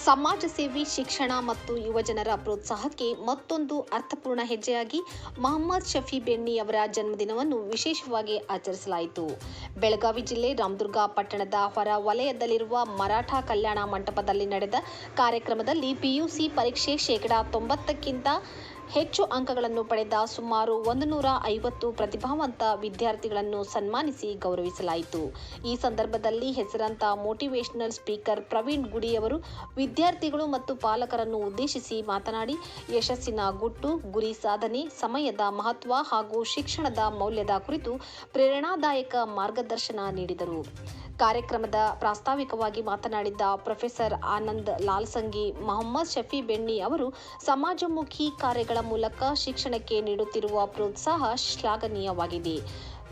ಸಮಾಜ ಸೇವೆ, ಶಿಕ್ಷಣ ಮತ್ತು ಯುವಜನರ ಪ್ರೋತ್ಸಾಹಕ್ಕೆ ಮತ್ತೊಂದು ಅರ್ಥಪೂರ್ಣ ಹೆಜ್ಜೆಯಾಗಿ ಮೊಹಮ್ಮದ್ ಶಫಿ ಬೆಣ್ಣಿ ಅವರ ಜನ್ಮದಿನವನ್ನು ವಿಶೇಷವಾಗಿ ಆಚರಿಸಲಾಯಿತು. ಬೆಳಗಾವಿ ಜಿಲ್ಲೆ ರಾಮದುರ್ಗ ಪಟ್ಟಣದ ಹೊರ ವಲಯದಲ್ಲಿರುವ ಮರಾಠ ಕಲ್ಯಾಣ ಮಂಟಪದಲ್ಲಿ ನಡೆದ ಕಾರ್ಯಕ್ರಮದಲ್ಲಿ ಪಿಯುಸಿ ಪರೀಕ್ಷೆ 90%ಕ್ಕಿಂತ ಹೆಚ್ಚು ಅಂಕಗಳನ್ನು ಪಡೆದ ಸುಮಾರು 150 ಪ್ರತಿಭಾವಂತ ವಿದ್ಯಾರ್ಥಿಗಳನ್ನು ಸನ್ಮಾನಿಸಿ ಗೌರವಿಸಲಾಯಿತು. ಈ ಸಂದರ್ಭದಲ್ಲಿ ಹೆಸರಾಂತ ಮೋಟಿವೇಶನಲ್ ಸ್ಪೀಕರ್ ಪ್ರವೀಣ್ ಗುಡಿ ಅವರು ವಿದ್ಯಾರ್ಥಿಗಳು ಮತ್ತು ಪಾಲಕರನ್ನು ಉದ್ದೇಶಿಸಿ ಮಾತನಾಡಿ, ಯಶಸ್ಸಿನ ಗುಟ್ಟು, ಗುರಿ ಸಾಧನೆ, ಸಮಯದ ಮಹತ್ವ ಹಾಗೂ ಶಿಕ್ಷಣದ ಮೌಲ್ಯದ ಕುರಿತು ಪ್ರೇರಣಾದಾಯಕ ಮಾರ್ಗದರ್ಶನ ನೀಡಿದರು. ಕಾರ್ಯಕ್ರಮದ ಪ್ರಾಸ್ತಾವಿಕವಾಗಿ ಮಾತನಾಡಿದ ಪ್ರೊಫೆಸರ್ ಆನಂದ್ ಲಾಲ್ಸಂಗಿ, ಮೊಹಮ್ಮದ್ ಶಫಿ ಬೆಣ್ಣಿ ಅವರು ಸಮಾಜಮುಖಿ ಕಾರ್ಯಗಳ ಮೂಲಕ ಶಿಕ್ಷಣಕ್ಕೆ ನೀಡುತ್ತಿರುವ ಪ್ರೋತ್ಸಾಹ ಶ್ಲಾಘನೀಯವಾಗಿದೆ.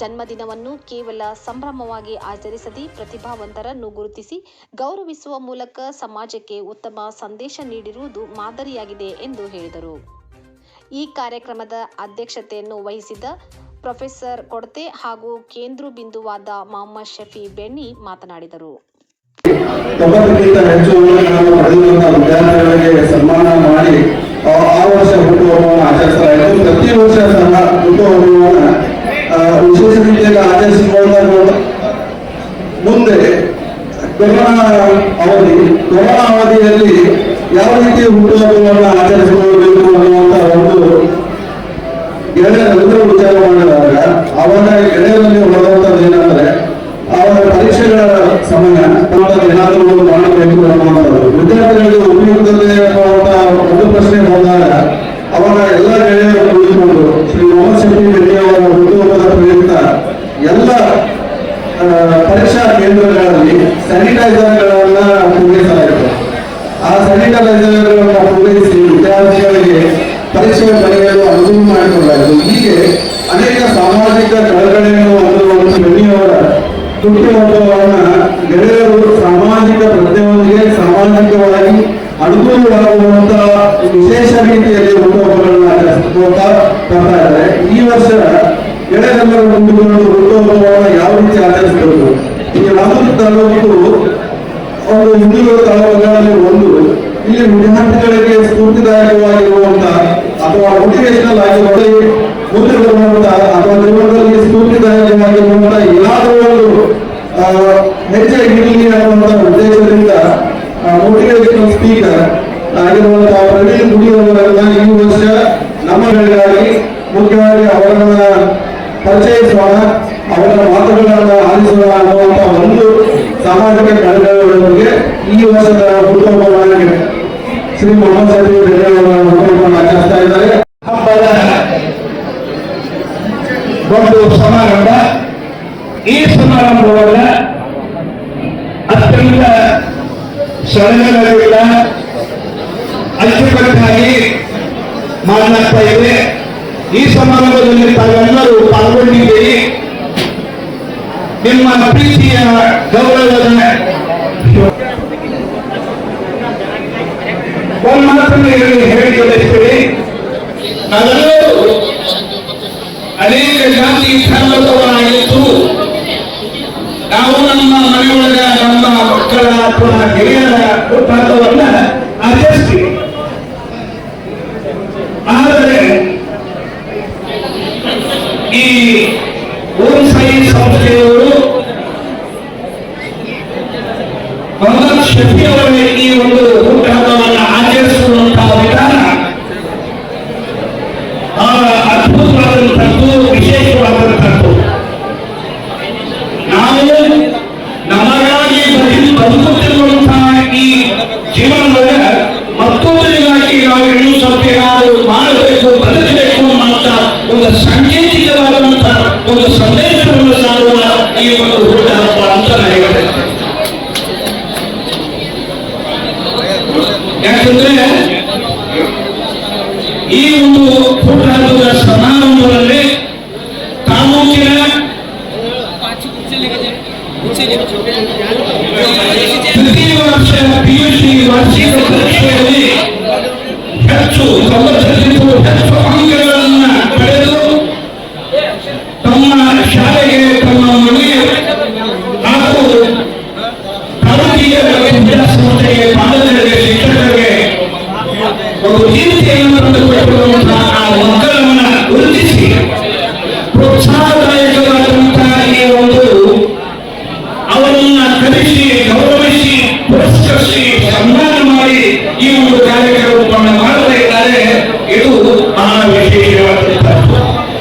ಜನ್ಮದಿನವನ್ನು ಕೇವಲ ಸಂಭ್ರಮವಾಗಿ ಆಚರಿಸದೆ ಪ್ರತಿಭಾವಂತರನ್ನು ಗುರುತಿಸಿ ಗೌರವಿಸುವ ಮೂಲಕ ಸಮಾಜಕ್ಕೆ ಉತ್ತಮ ಸಂದೇಶ ನೀಡಿರುವುದು ಮಾದರಿಯಾಗಿದೆ ಎಂದು ಹೇಳಿದರು. ಈ ಕಾರ್ಯಕ್ರಮದ ಅಧ್ಯಕ್ಷತೆಯನ್ನು ವಹಿಸಿದ ಪ್ರೊಫೆಸರ್ ಕೊಡತೆ ಹಾಗೂ ಕೇಂದ್ರ ಬಿಂದುವಾದ ಮೊಹಮ್ಮದ್ ಶಫಿ ಬೆಣ್ಣಿ ಮಾತನಾಡಿದರು. 90ಕ್ಕಿಂತ ಹೆಚ್ಚು ಅಂಕಗಳನ್ನು ಪಡೆದಿರುವಂತಹ ವಿದ್ಯಾರ್ಥಿಗಳಿಗೆ ಸನ್ಮಾನ ಮಾಡಿ ಆ ವರ್ಷ ಹುಟ್ಟುಹಬ್ಬವನ್ನು ಆಚರಿಸಲಾಯಿತು. ಪ್ರತಿ ವರ್ಷ ಸಹ ಹುಟ್ಟುಹಬ್ಬವನ್ನು ವಿಶೇಷ ರೀತಿಯಲ್ಲಿ ಆಚರಿಸಿಕೊಳ್ಳುವ ಮುಂದೆ ಕೊರೋನಾ ಅವಧಿಯಲ್ಲಿ ಯಾವ ರೀತಿ ಹುಟ್ಟುಹಬ್ಬವನ್ನು ಆಚರಿಸಿಕೊಳ್ಳಬೇಕು ಅನ್ನುವಂತಹ ಒಂದು ಗೆಳೆಯರೆಲ್ಲರೂ ವಿಚಾರ ಮಾಡಿದಾಗ ಅವರ ಗೆಳೆಯರಲ್ಲಿ ಹೊರದಂತದ್ದು ಏನಂದ್ರೆ ಅವರ ಪರೀಕ್ಷೆಗಳ ಸಮಯ ಏನಾದರೂ ಒಂದು ಮಾಡಬೇಕು ಅನ್ನುವಂಥದ್ದು. ವಿದ್ಯಾರ್ಥಿಗಳಿಗೆ ಉಪಯುಕ್ತತೆ ಅನ್ನುವಂತಹ ಒಂದು ಪ್ರಶ್ನೆ ಬಂದಾಗ ಅವರ ಎಲ್ಲ ಗೆಳೆಯರು ಕುಳಿತುಕೊಂಡು ಶ್ರೀ ಮೊಹಮ್ಮದ್ ಶಫಿ ಬೆಣ್ಣಿ ಅವರ ಹುಟ್ಟುಹಬ್ಬದ ಪ್ರಯುಕ್ತ ಎಲ್ಲ ಪರೀಕ್ಷಾ ಕೇಂದ್ರಗಳಲ್ಲಿ ಸ್ಯಾನಿಟೈಸರ್ಗಳನ್ನ ಪೂರೈಸಲಾಯಿತು. ಆ ಸ್ಯಾನಿಟೈಸರ್ಗಳನ್ನ ಪೂರೈಸಿ ವಿದ್ಯಾರ್ಥಿಗಳಿಗೆ ಪರೀಕ್ಷೆ ಬರೆಯಲು ಅನುವು ಮಾಡಿಕೊಳ್ಳಲಾಯಿತು. ಹೀಗೆ ಅನೇಕ ಸಾಮಾಜಿಕ ಕಳಕಳಿಯನ್ನು ಹೊಂದಿರುವಂತಹ ಬೆಣ್ಣಿಯವರ ಹುಟ್ಟುಹಬ್ಬವನ್ನು ಗೆಳೆಯರು ಸಾಮಾಜಿಕ ಪ್ರಜ್ಞೆಯೊಂದಿಗೆ ಸಾಮಾಜಿಕವಾಗಿ ಅನುಕೂಲವಾಗುವಂತಹ ವಿಶೇಷ ರೀತಿಯಲ್ಲಿ ಹುಟ್ಟುಹಬ್ಬಗಳನ್ನು ಆಚರಿಸಿಕೊಳ್ತಾ ಬರ್ತಾ ಇದ್ದಾರೆ. ಈ ವರ್ಷ ಗೆಳೆಯರೆಲ್ಲರೂ ಮುಂದುಕೊಂಡು ಹುಟ್ಟುಹಬ್ಬವನ್ನು ಯಾವ ರೀತಿ ಆಚರಿಸಬೇಕು, ಈ ರಾಮದುರ್ಗ ತಾಲೂಕು ಒಂದು ಹಿಂದುಳಿದ ತಾಲೂಕುಗಳಲ್ಲಿ ಒಂದು, ಇಲ್ಲಿ ವಿದ್ಯಾರ್ಥಿಗಳಿಗೆ ಸ್ಫೂರ್ತಿದಾಯಕವಾಗಿರುವಂತಹ ಅಥವಾ ಮೋಟಿವೇಶನಲ್ ಆಗಿ ಮುಂದೆ ಬರುವಂತಹ ಅಥವಾ ಜೀವನದಲ್ಲಿ ಸ್ಫೂರ್ತಿದಾಯಕವಾಗಿರುವಂತಹ ಏನಾದರೂ ಒಂದು ಹೆಜ್ಜೆ ಇರಲಿ ಅನ್ನುವಂತಹ ಉದ್ದೇಶದಿಂದ ಮೋಟಿವೇಶನಲ್ ಸ್ಪೀಕರ್ ಆಗಿರುವಂತಹ ಪ್ರವೀಣ್ ಗುಡಿ ಅವರನ್ನ ಈ ವರ್ಷ ನಮ್ಮಗಳಿಗಾಗಿ ಮುಖ್ಯವಾಗಿ ಅವರನ್ನ ಪರಿಚಯಿಸೋಣ, ಅವರ ಮಾತುಗಳನ್ನು ಆಲಿಸೋಣ ಅನ್ನುವಂತಹ ಒಂದು ಸಾಮಾಜಿಕ ಕಳಕಳಿಯೊಂದಿಗೆ ಈ ವರ್ಷದ ಹುಟ್ಟುಹಬ್ಬವನ್ನು ಶ್ರೀ ಮೊಹಮ್ಮದ್ ಶಫಿ ಬೆಣ್ಣಿ ಅವರ ಹುಟ್ಟುಹಬ್ಬವನ್ನು ಆಚರಿಸ್ತಾ ಇದ್ದಾರೆ. ಹಬ್ಬದ ಒಂದು ಸಮಾರಂಭ. ಈ ಸಮಾರಂಭವನ್ನ ಅತ್ಯಂತ ಸಡಗರದಿಂದ ಅಚ್ಚುಕಟ್ಟಾಗಿ ಮಾಡಲಾಗ್ತಾ ಇದೆ. ಈ ಸಮಾರಂಭದಲ್ಲಿ ತಾವೆಲ್ಲರೂ ಪಾಲ್ಗೊಂಡಿದ್ದೀರಿ. ನಿಮ್ಮ ಪ್ರೀತಿಯ ಗೌರವದ ಒಂದು ಮಾತನ್ನು ಹೇಳಿಕೊಳ್ಳುತ್ತೇವೆ. ನಾವೆಲ್ಲರೂ ಅನೇಕ ಜಾತಿ ಧರ್ಮದವರಾಗಿದ್ದು ನಾವು ನಮ್ಮ ಮನೆಯೊಳಗ ನಮ್ಮ ಮಕ್ಕಳ ಅಥವಾ ಹಿರಿಯರ ಹುಟ್ಟುಹಬ್ಬವನ್ನ ಆಚರಿಸ್ತೀವಿ. ಆದರೆ ಈ ಓಂ ಸಾಯಿ ಸಂಸ್ಥೆಯವರು ಮೊಹಮ್ಮದ್ ಶಫಿ ಅವರ ಈ ಒಂದು ಹುಟ್ಟುಹಬ್ಬವನ್ನು ಆಚರಿಸುವಂತಹ ವಿಧಾನ ಅದ್ಭುತವಾದಂಥದ್ದು, ವಿಶೇಷವಾದಂಥದ್ದು. ನಾವು ನಮಗಾಗಿ ಬದುಕುತ್ತಿರುವಂತಹ ಈ ಜೀವನದ ಮತ್ತೊಬ್ಬರಿಗಾಗಿ ನಾವು ಇನ್ನೂ ಸ್ವಲ್ಪ ಏನಾದರೂ ಮಾಡಬೇಕು, ಬದುಕಬೇಕು ಅನ್ನುವಂಥ ಒಂದು ಸಾಂಕೇತಿಕವಾದಂತಹ ಒಂದು ಸಂದೇಶವನ್ನು ಸಾರುವ ಈ ಒಂದು ಹುಟ್ಟುಹಬ್ಬ ಅಂತ ಹೇಳುತ್ತೆ. ಯಾಕಂದ್ರೆ ಈ ಒಂದು ಹುಟ್ಟುಹಬ್ಬದ ಸಮಾರಂಭದಲ್ಲಿ ತಾಲೂಕಿನ ಪ್ರತಿ ವರ್ಷ ಪಿಯುಸಿ ವಾರ್ಷಿಕ ಪರೀಕ್ಷೆಯಲ್ಲಿ ಹೆಚ್ಚು 90ಕ್ಕಿಂತ ಹೆಚ್ಚು ಅಂಕಗಳನ್ನು ಪಡೆದು ತಮ್ಮ ಶಾಲೆಗೆ, ತಮ್ಮ ಮನೆಗೆ ಹಾಗೂ ತಾಲೂಕಿನ ವೈದ್ಯಕೀಯ ಮತ್ತು ವಿದ್ಯಾಸಂಸ್ಥೆಗೆ ಪಾಲಕರಿಗೆ ಶಿಕ್ಷಕರಿಗೆ ಒಂದು ಕೀರ್ತಿಯನ್ನು ತಂದುಕೊಟ್ಟಿರುವಂತಹ ಆ ಮಕ್ಕಳನ್ನ ಗುರುತಿಸಿ ಪ್ರೋತ್ಸಾಹದಾಯಕವಾದಂತಹ ಈ ಒಂದು ಅವರನ್ನ ಕಲಿಸಿ ಗೌರವಿಸಿ ಪುರಸ್ಕರಿಸಿ ಸನ್ಮಾನ ಮಾಡಿ ಈ ಒಂದು ಕಾರ್ಯಕ್ರಮವನ್ನು ಮಾಡ್ತಾ ಇದ್ದಾರೆ. ಇದು ಬಹಳ ವಿಶೇಷವಾದಂತಹದ್ದು.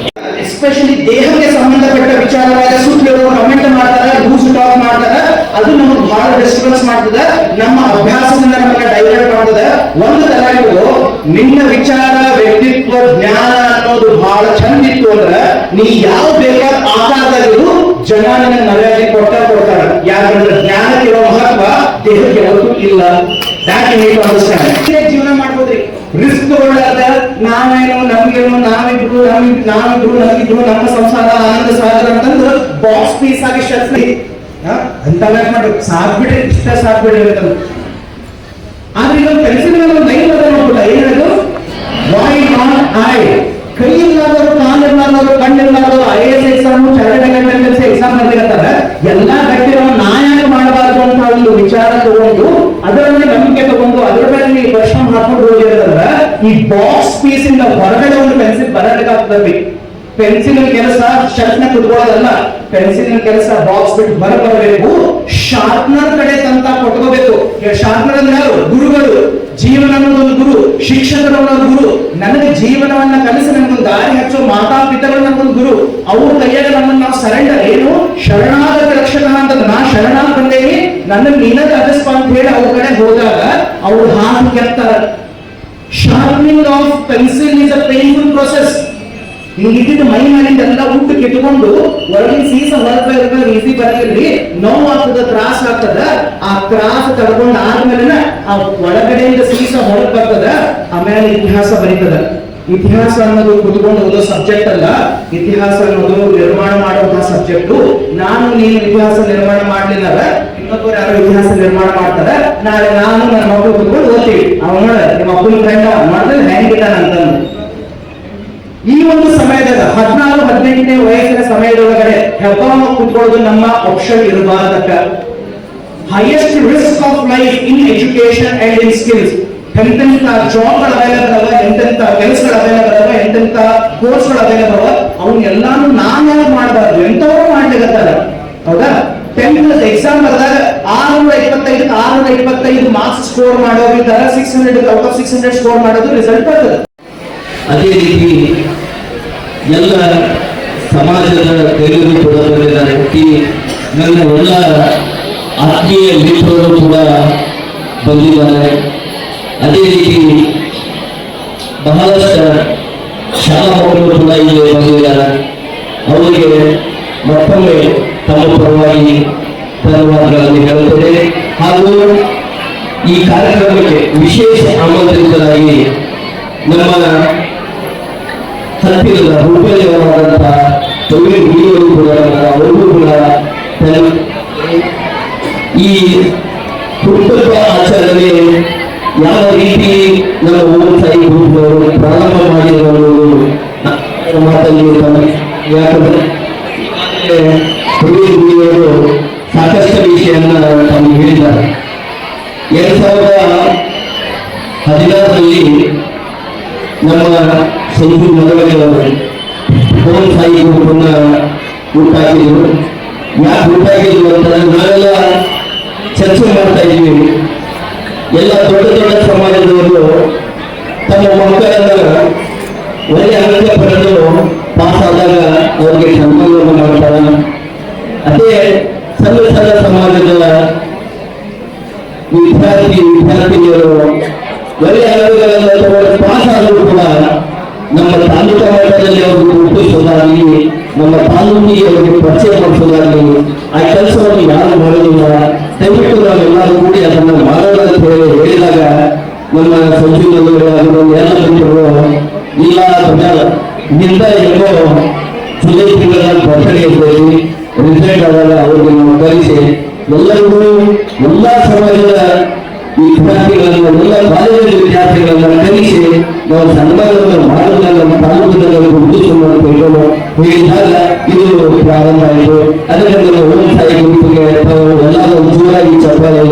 ಎಸ್ಪೆಷಲಿ ದೇಹಕ್ಕೆ ಸಂಬಂಧಪಟ್ಟ ವಿಚಾರವಾದ ಸುತ್ತಲೂ ಕಮೆಂಟ್ ಮಾಡ್ತಾರೆ, ಲೂಸ್ ಟಾಕ್ ಮಾಡ್ತಾರೆ, ಅದು ನಮಗೆ ಬಹಳ ಡಿಸ್ಟರ್ಬೆನ್ಸ್ ಮಾಡ್ತದೆ, ನಮ್ಮ ಅಭ್ಯಾಸದಿಂದ ನಮಗೆ ಡೈವರ್ಟ್ ಮಾಡ್ತದೆ. ಒಂದು ತಲೆಗೂ ನಿನ್ನ ವಿಚಾರ ವ್ಯಕ್ತಿತ್ವ ಜ್ಞಾನ ಅನ್ನೋದು ಬಹಳ ಚಂದ ಇತ್ತು ಅಂದ್ರೆ ನೀ ಯಾವ ಬೇಕಾದ ಆಕಾರದಲ್ಲಿರು ಜನ ನಿನ್ನ ಮರ್ಯಾದೆ ಕೊಡ್ತಾರೆ. ಯಾಕಂದ್ರೆ ಜ್ಞಾನಕ್ಕಿರೋ ಮಹತ್ವ ದೇಹಕ್ಕೆ ಯಾವತ್ತೂ ಇಲ್ಲ. ಜೀವನ ಮಾಡ್ಬೋದ್ರಿ, ರಿಸ್ಕ್ ತಗೊಳ್ಳಾದ ನಾವೇನು ನಮ್ಗೇನು ನಾವಿದ್ರು ನಮಗಿದ್ರು ನಮ್ಮ ಸಂಸಾರ ಆನಂದ ಸಾಗರ ಅಂತಂದ್ರೆ ಬಾಕ್ಸ್ ಪೀಸ್ ಆಗಿ ಶಕ್ತಿ ಅಂತ ಮಾಡ್ಬೇಕು. ಸಾಕ್ಬಿಡ್ರಿ, ಇಷ್ಟ ಸಾಕ್ಬಿಡ್ರಿ ಅಂತಂದ್ರೆ. ಆದ್ರೆ ಈಗ ಪೆನ್ಸಿಲ್ ಒಂದು ಲೈನ್ ಅದ ನೋಡ್ಬಿಟ್ಟ, ಏನದು ವೈ ನಾಟ್ ಐ. ಕೈ ಇಲ್ಲಾದವರು, ಕಾಲಿಲ್ಲಾದವರು, ಕಣ್ಣಿಲ್ಲಾದವರು IAS exam, chartered accountancy exam ಬರ್ಲಿಕತ್ತಾರ. ಎಲ್ಲಾ ಗಟ್ಟಿರೋ ನಾ ಯಾಕೆ ಮಾಡಬಾರ್ದು ಅಂತ ಒಂದು ವಿಚಾರ ತಗೊಂಡು ಅದರಲ್ಲಿ ನಂಬಿಕೆ ತಗೊಂಡು ಅದರ ಮೇಲೆ ನೀವು ಪ್ರಶ್ನೆ ಹಾಕೊಂಡು ಹೋಗಿರೋದ್ರ ಈ ಬಾಕ್ಸ್ ಪೀಸ್ ಇಂದ ಹೊರಗಡೆ ಒಂದು ಪೆನ್ಸಿಲ್ ಬರಬೇಕಾಗ್ತದೆ. ಪೆನ್ಸಿಲ್ ಕೆಲಸ ಶರ್ಟ್ನ ಕುತ್ಕೊಳ್ಳೋದಲ್ಲ, ಪೆನ್ಸಿಲ್ ಕೆಲಸ ಬಾಕ್ಸ್ ಬಿಟ್ಟು ಬರಬೇಕು. ಶಾರ್ಪ್ನರ್ ಕಡೆ ತಂತ ಕೊಟ್ಕೋಬೇಕು. ಶಾರ್ಪ್ನರ್ ಅಂದ್ರೆ ಯಾರು? ಗುರುಗಳು. ಜೀವನ ಅನ್ನೋದೊಂದು ಗುರು, ಶಿಕ್ಷಕರು ಅನ್ನೋದು ಗುರು. ನನಗೆ ಜೀವನವನ್ನ ಕಲಿಸಿ ನಮ್ಗೊಂದು ದಾರಿ ಹಚ್ಚೋ ಮಾತಾಪಿತಗಳು ನಮ್ಗೊಂದು ಗುರು. ಅವ್ರ ಕೈಯಾಗ ನಮ್ಮನ್ನು ನಾವು ಸರೆಂಡರ್ ಏನು ಶರಣಾಗತ ರಕ್ಷಕ ಅಂತ ನಾ ಶರಣಾಗ್ ಬಂದೇನಿ, ನನ್ನ ನೀನದ ಅದಸ್ಪ ಅಂತ ಹೇಳಿ ಅವ್ರ ಕಡೆ ಹೋದಾಗ ಅವ್ರು ಹಾಕಿ ಕೆತ್ತಾರ. Sharpening of pencil is a painful process. ಹಿಂಗಿದ್ದ ಮೈ ಮೇಲಿಂದ ಎಲ್ಲ ಉಟ್ಟು ಕಿತ್ಕೊಂಡು ಒಳಗಿನ ಸೀಸ ಹೊರಗೆ ಈಸಿ ಬರಲಿ, ನೋವು ಆಗ್ತದ, ತ್ರಾಸ ಆಗ್ತದ. ಆ ತ್ರಾಸ ತಡ್ಕೊಂಡು ಆದ್ಮೇಲೆ ಆ ಒಳಗಡೆಯಿಂದ ಸೀಸ ಹೊರಗೆ ಬರ್ತದ. ಆಮೇಲೆ ಇತಿಹಾಸ ಬರೀತದ. ಇತಿಹಾಸ ಅನ್ನೋದು ಕುತ್ಕೊಂಡು ಓದೋ ಸಬ್ಜೆಕ್ಟ್ ಅಲ್ಲ, ಇತಿಹಾಸ ಅನ್ನೋದು ನಿರ್ಮಾಣ ಮಾಡುವಂತಹ ಸಬ್ಜೆಕ್ಟ್. ನಾನು ನೀನು ಇತಿಹಾಸ ನಿರ್ಮಾಣ ಮಾಡ್ಲಿಲ್ಲ, ಇನ್ನೊಬ್ಬರು ಯಾರು ಇತಿಹಾಸ ನಿರ್ಮಾಣ ಮಾಡ್ತಾರೆ. ನಾಳೆ ನಾನು ನನ್ನ ಮಕ್ಕಳು ಕುತ್ಕೊಂಡು ಓದ್ತೀವಿ, ಅವನ ನಿಮ್ಮ ಅಪ್ಪನ ಫ್ರೆಂಡ್ ಮಾಡಿದ್ರೆ ಹೆಂಗಿದ್ದಾನ ಅಂತಂದು. ಈ ಒಂದು ಸಮಯದಾಗ 14-18ನೇ ವಯಸ್ಸಿನ ಸಮಯದೊಳಗಡೆ ಹೆಬ್ಬಾಮ ಕುತ್ಕೊಳ್ಳೋದು ನಮ್ಮ ಆಪ್ಷನ್ ಇರಬಾರ್ದಕ್ಕ. Highest risk of life in education and in skills. ಎಂತೆಂತ ಜಾಬ್ಗಳು ಅವೈಲೇಬಲ್ ಅವ, ಎಂತೆಂತ ಕೆಲಸಗಳು ಅವೈಲೇಬಲ್ ಅವ, ಎಂತೆಂತ ಕೋರ್ಸ್ಗಳು ಅವೈಲೇಬಲ್ ಅವ, ಅವನ್ನೆಲ್ಲಾನು ನಾನು ಮಾಡಬಾರ್ದು, ಎಂತವೋ ಮಾಡ್ಲಿಕ್ಕತ್ತಾರ. ಹೌದಾ? 10th ಎಕ್ಸಾಮ್ ಬರೆದಾಗ 625 ಮಾರ್ಕ್ಸ್ ಸ್ಕೋರ್ ಮಾಡೋರಿದ್ದಾರೆ. 600 ಔಟ್ ಆಫ್ 600 ಸ್ಕೋರ್ ಮಾಡೋದು ರಿಸಲ್ಟ್ ಬರ್ತದೆ. ಅದೇ ರೀತಿ ಎಲ್ಲ ಸಮಾಜದ ಕೈಗಳು ಕೂಡ ಬಂದಿದ್ದಾರೆ. ನನ್ನ ಎಲ್ಲ ಆತ್ಮೀಯ ಮಿತ್ರರು ಕೂಡ ಬಂದಿದ್ದಾರೆ. ಅದೇ ರೀತಿ ಬಹಳಷ್ಟು ಶಾಲಾ ಮಕ್ಕಳು ಕೂಡ ಇಲ್ಲಿ ಬಂದಿದ್ದಾರೆ. ಅವರಿಗೆ ಮತ್ತೊಮ್ಮೆ ತಮ್ಮ ಪರವಾಗಿ ಧನ್ಯವಾದಗಳನ್ನು ಹೇಳುತ್ತೇನೆ. ಹಾಗೂ ಈ ಕಾರ್ಯಕ್ರಮಕ್ಕೆ ವಿಶೇಷ ಆಮಂತ್ರಿತರಾಗಿ ನಮ್ಮ ಹತ್ತಿರದ ಹುಬ್ಬಳ್ಳಿಯವರಾದಂತಹ ತೊಗರಿ ಹುಡುಗಿಯವರು ಕೂಡ ಅವರಿಗೂ ಕೂಡ ಈ ಹುಟ್ಟುಹಬ್ಬ ಆಚರಣೆ ಯಾವ ರೀತಿ ನಮ್ಮ ಓಮಸಾಯಿ ಗ್ರೂಪ್ನವರು ಪ್ರಾರಂಭ ಮಾಡಿದರು ಮಾತಲ್ಲಿ ಯಾಕಂದ್ರೆ ತೊಗರಿ ಹುಡುಗಿಯವರು ಸಾಕಷ್ಟು ವಿಷಯನ್ನ ತಮಗೆ ಹೇಳಿದ್ದಾರೆ. 2016ರಲ್ಲಿ ನಮ್ಮ ಸಂಜು ಮದುವೆಯವರು ಓಮಸಾಯಿ ಗ್ರೂಪನ್ನ ಹುಟ್ಟಾಕಿದ್ರು. ಯಾಕೆ ಹುಟ್ಟಾಕಿದ್ರು ಅಂತಂದ್ರೆ ನಾವೆಲ್ಲ ಚರ್ಚೆ ಮಾಡ್ತಾ ಇದ್ವಿ. ಎಲ್ಲ ದೊಡ್ಡ ದೊಡ್ಡ ಸಮಾಜದವರು ತಮ್ಮ ಮಕ್ಕಳನ್ನ ಒಳ್ಳೆ ಅಂಕ ಪಡೆದು ಪಾಸ್ ಆದಾಗ ಅವರಿಗೆ ಸನ್ಮಾನವನ್ನು ಮಾಡ್ತಾರೆ. ಅದೇ ಸಣ್ಣ ಸಣ್ಣ ಸಮಾಜದ ವಿದ್ಯಾರ್ಥಿನಿಯರು ಒಳ್ಳೆ ಅಂಕಗಳನ್ನು ತಗೊಂಡು ಪಾಸ್ ಆದರೂ ಕೂಡ ನಮ್ಮ ತಾಲೂಕಾ ಮಟ್ಟದಲ್ಲಿ ಅವ್ರಿಗೆ ಗುರುತಿಸೋದಾಗಲಿ, ನಮ್ಮ ತಾಲೂಕಿಗೆ ಅವರಿಗೆ ಪರಿಚಯ ಮಾಡಿಸೋದಾಗಲಿ ಆ ಕೆಲಸವನ್ನು ಯಾರು ಮಾಡೋದಿಲ್ಲ. ದಯವಿಟ್ಟು ನಾವೆಲ್ಲರೂ ಕೂಡಿ ಅದನ್ನು ಮಾಡೋಣ ಅಂತ ಹೇಳಿದಾಗ ನಮ್ಮ ಸಂಜೀವನವರು ಎಲ್ಲ ಮಿತ್ರರು ಇಲ್ಲ ನಿಂದ ಏನೋ ಜುಲೈ ತಿಂಗಳಲ್ಲಿ ಬರ್ತಡೇ ಇದ್ದೇವೆ, ರಿಸಲ್ಟ್ ಆದಾಗ ಅವರಿಗೆ ನಾವು ಕಲಿಸಿ ಎಲ್ಲರಿಗೂ ಎಲ್ಲ ಸಮಾಜದ ಈ ವಿದ್ಯಾರ್ಥಿಗಳನ್ನು ಎಲ್ಲ ಕಾಲೇಜಿನ ವಿದ್ಯಾರ್ಥಿಗಳನ್ನ ಕಲಿಸಿ ನಾವು ಸನ್ಮಾನವನ್ನು ಮಾಡುವುದನ್ನು ನಮ್ಮ ತಾಲೂಕಿನಲ್ಲಿ ಗುರುತಿಸೋಣ ಅಂತ ಹೇಳೋಣ ಹೇಳಿದಾಗ ಇದು ಪ್ರಾರಂಭ ಆಯಿತು. ಅದರಿಂದ ಓಂ ಸಾಯಿ ಗುಂಪಿಗೆ ಎಲ್ಲರೂ ಜೋರಾಗಿ ಚಪ್ಪಾಳೆ